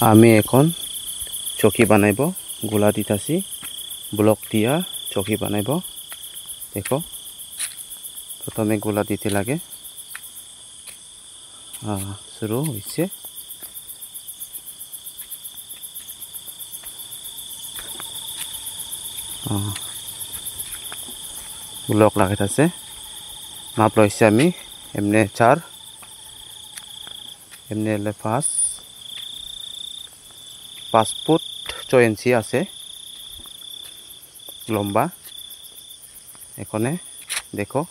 আমি এখন চকি বানাইব গোলা দিতাছি ব্লক দিয়া চকি বানাইব দেখো প্রথমে গোলা দিতে লাগে শুরু হইছে ব্লক লাগাইতাছে মাপ লইছে আমি এমনে 4 এমনে 5 ফুট 6 ইঞ্চি আছে লম্বা এখানে দেখো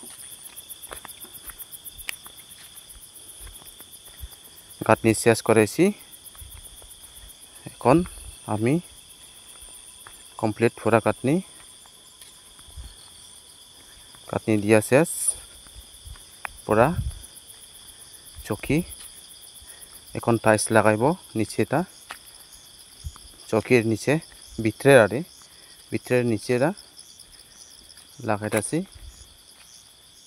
গাঁথনি শেষ করেছি এখন আমি কমপ্লিট পুরা গাঁথনি দিয়া শেষ পুরা চকি এখন টাইলস লাগাইব নিচেটা চকির নিচে ভিতরের নিচেরা লাগাইতাছি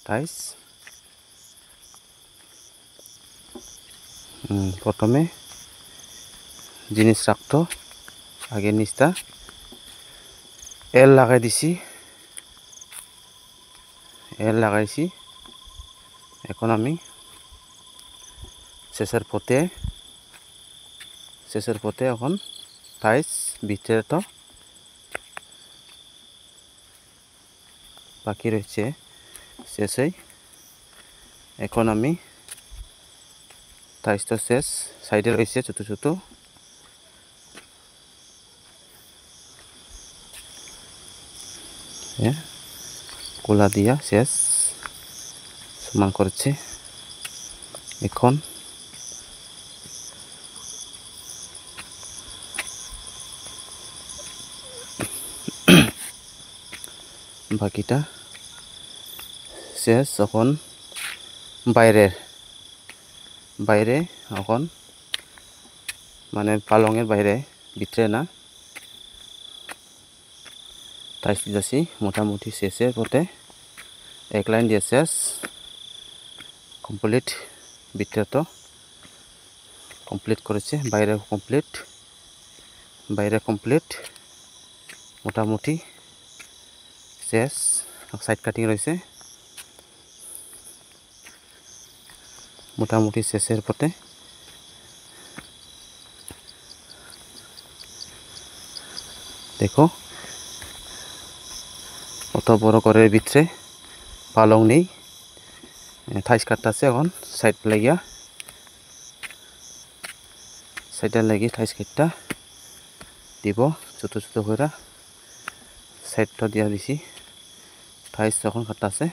টাইলস প্রথমে জিনিস রাখতো আগে নিচটা এল লাগাই দিছি লাগাইছি এখন আমি শেষের পথে এখন টাইলস ভিতরে তো বাকি রয়েছে শেষই এখন আমি টাইলস তো শেষ সাইডে রয়েছে ছোট ছোট গোলা দিয়া শেষ সমান করছে এখন বাকিটা শেষ এখন বাইরে এখন মানে পালঙের বাইরে ভিতরে না টাইলস দিয়েছি মোটামুটি শেষের পথে এক লাইন দিয়ে শেষ কমপ্লিট ভিতরে তো কমপ্লিট করেছে বাইরে কমপ্লিট মোটামুটি শেষ সাইড কাটিং রয়েছে মোটামুটি শেষের পথে দেখো অত বড় করে ভিতরে পালং নেই টাইলস কাটতেছে এখন সাইডে লাগি টাইলস কাটটা দিব ছোট ছোট করে সাইডটা দিয়া দিছি টাইলস এখন কাটতেছে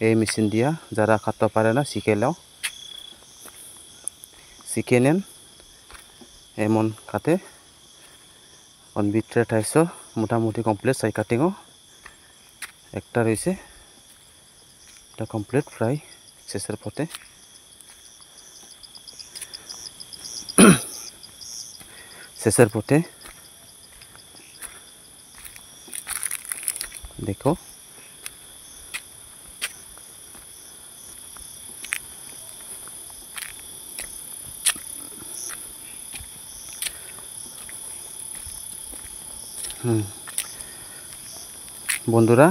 এই মেশিন দিয়া যারা কাটতে পারে না শিখে নেন এমন কাটে অন ভিতরে টাইলসও মোটামুটি কমপ্লিট সাইড কাটিংও একটা রয়েছে এটা কমপ্লিট প্রায় শেষের পথে দেখো বন্ধুরা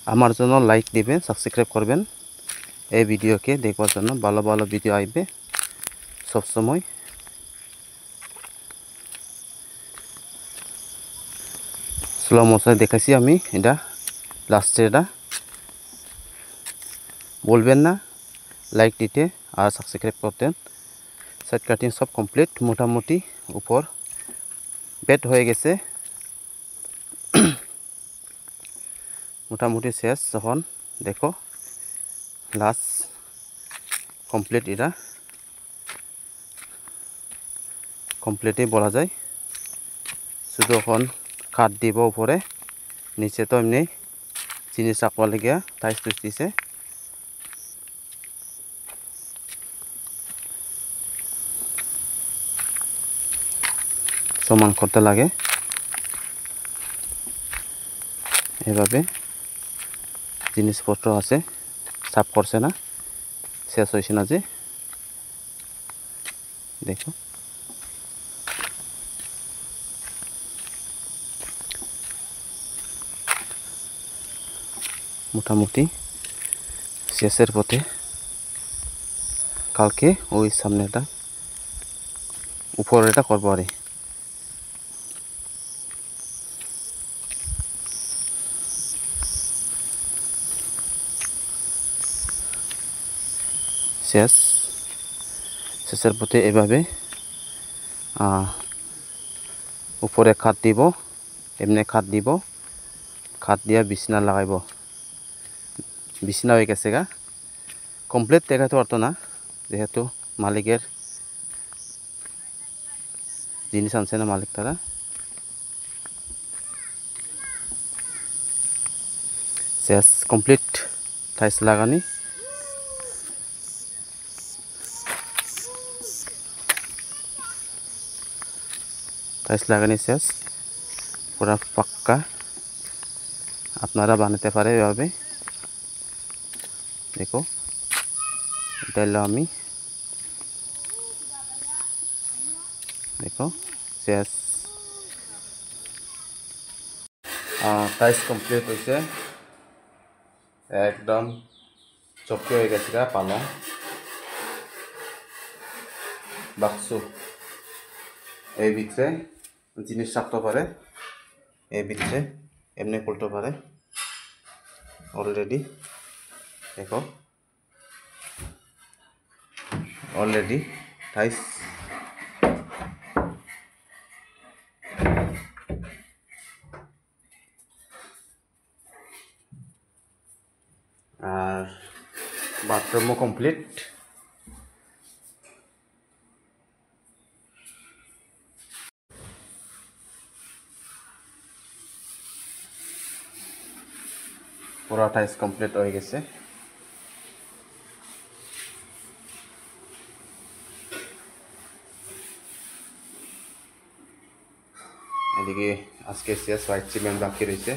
আমার জন্য লাইক দিবেন সাবস্ক্রাইব করবেন এই ভিডিওকে দেখবার জন্য ভালো ভালো ভিডিও আসবে সব সময় স্লো মোশনে দেখাচ্ছি আমি এটা লাস্টের এটা বলবেন না লাইক দিতে আর সাবস্ক্রাইব করতেন সাইড কাটিং সব কমপ্লিট মোটামুটি উপর বেড হয়ে গেছে মোটামুটি শেষ যখন দেখো লাস্ট কমপ্লিট এটা কমপ্লিটই বলা যায় শুধু এখন কাট দিব উপরে নিচে তো এমনি জিনিস রাখবার লাগিয়া টাইলস দিছে সমান করতে লাগে এভাবে জিনিসপত্র আছে সাফ করছে না শেষ হয়েছে না যে দেখো মোটামুটি শেষের পথে। কালকে ওই সামনেটা উপরেটা করবো আর শেষের পথে এভাবে উপরে খাট দিব, এমনি খাট দিব, খাট দিয়া বিছনা লাগাইব। বিছনা হয়ে গেছে গা, কমপ্লিট দেখাতে পারতো না যেহেতু মালিকের জিনিস আনছে না মালিক তারা। শেষ কমপ্লিট টাইলস লাগানি। টাইলস লাগানি শেষ, পুরা পাক্কা। আপনারা বানাতে পারে এভাবে। দেখো এটা হলো আমি, দেখো শেষ। টাইলস কমপ্লিট হয়েছে, একদম চপকে হয়ে গেছে গা পালা। বাক্স এই ভিতরে জিনিস রাখতে পারে, এই ভিতরে এমনি খুলতে পারে অলরেডি। দেখো অলরেডি টাইলস আর বাথরুমও কমপ্লিট। পুরো টাইলস কমপ্লিট হয়ে গেছে। এদিকে আজকে শেষ হোয়াইট সিমেন্ট বাকি রয়েছে।